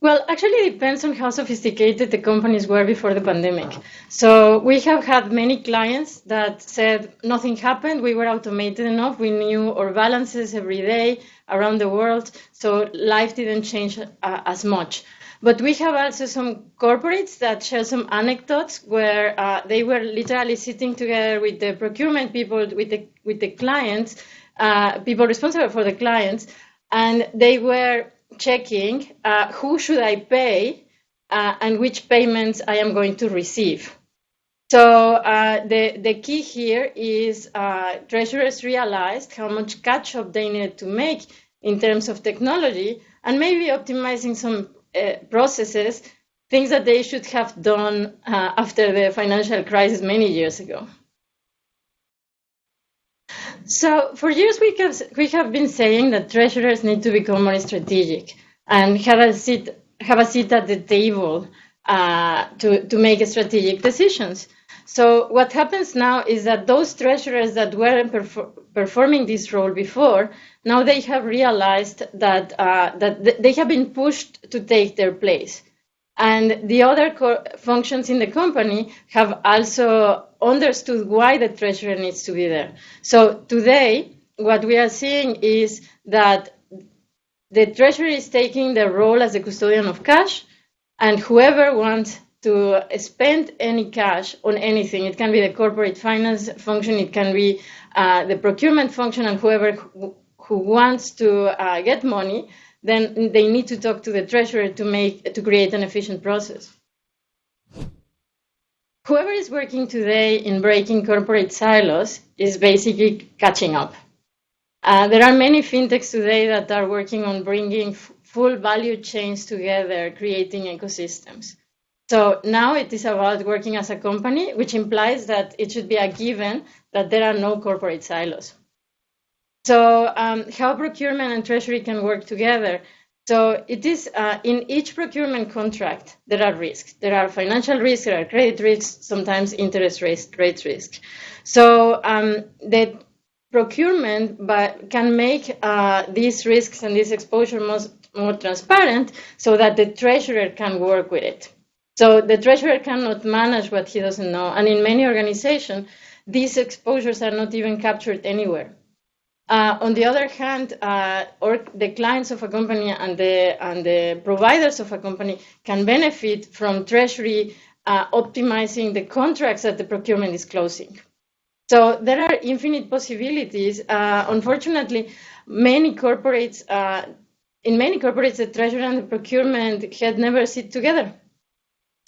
Well, actually, it depends on how sophisticated the companies were before the pandemic. So we have had many clients that said nothing happened. We were automated enough. We knew our balances every day around the world. So life didn't change as much. But we have also some corporates that share some anecdotes where they were literally sitting together with the procurement people, with the clients, people responsible for the clients, and they were checking who should I pay and which payments I am going to receive. So the key here is treasurers realized how much catch-up they needed to make in terms of technology and maybe optimizing some processes, things that they should have done after the financial crisis many years ago. So for years we have been saying that treasurers need to become more strategic and have a seat at the table to make strategic decisions. So what happens now is that those treasurers that weren't performing this role before, now they have realized that they have been pushed to take their place. And the other functions in the company have also understood why the treasurer needs to be there. So today, what we are seeing is that the treasurer is taking the role as the custodian of cash, and whoever wants to spend any cash on anything, it can be the corporate finance function, it can be the procurement function, and whoever who wants to get money, then they need to talk to the treasurer to create an efficient process. Whoever is working today in breaking corporate silos is basically catching up. There are many fintechs today that are working on bringing full value chains together, creating ecosystems. So now it is about working as a company, which implies that it should be a given that there are no corporate silos. So how procurement and treasury can work together. So it is in each procurement contract, there are risks. There are financial risks, there are credit risks, sometimes interest rate risks. So the procurement can make these risks and this exposure more transparent so that the treasurer can work with it. So the treasurer cannot manage what he doesn't know. And in many organizations, these exposures are not even captured anywhere. On the other hand, or the clients of a company and the providers of a company can benefit from treasury optimizing the contracts that the procurement is closing. So there are infinite possibilities. Unfortunately, many corporates, in many corporates, the treasury and the procurement had never sit together.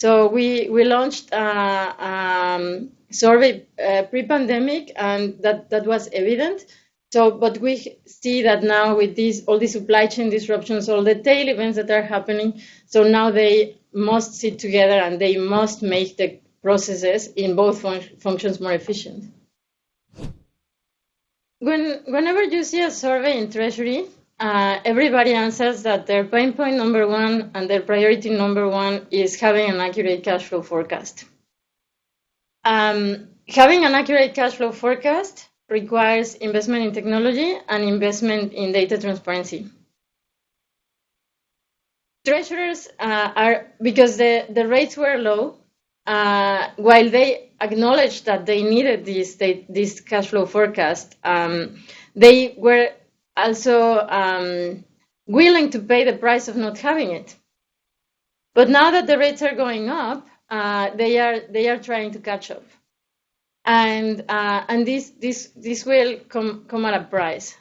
So we launched a survey pre-pandemic, and that was evident. So, but we see that now with all these supply chain disruptions, all the tail events that are happening, so now they must sit together and they must make the processes in both functions more efficient. Whenever you see a survey in Treasury, everybody answers that their pain point number one and their priority number one is having an accurate cash flow forecast. Having an accurate cash flow forecast requires investment in technology and investment in data transparency. Treasurers because the rates were low, while they acknowledged that they needed this cash flow forecast, they were also willing to pay the price of not having it. But now that the rates are going up, they are trying to catch up. And this will come at a price.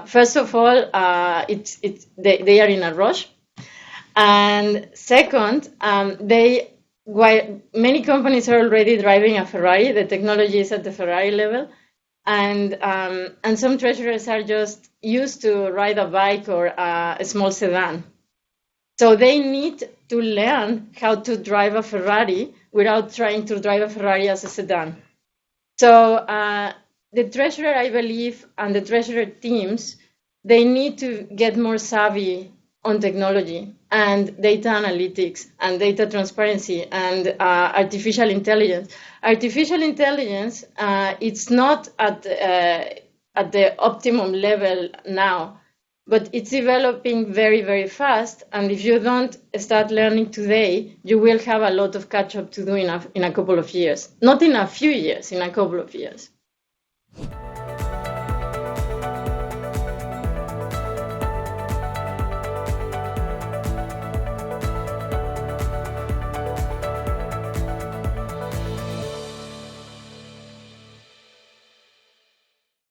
First of all, they are in a rush, and second, while many companies are already driving a Ferrari, the technology is at the Ferrari level, and some treasurers are just used to ride a bike or a small sedan. So they need to learn how to drive a Ferrari without trying to drive a Ferrari as a sedan. So the treasurer, I believe, and the treasurer teams, they need to get more savvy on technology and data analytics and data transparency and artificial intelligence. Artificial intelligence, it's not at the optimum level now, but it's developing very, very fast. And if you don't start learning today, you will have a lot of catch up to do in a couple of years. Not in a few years, in a couple of years.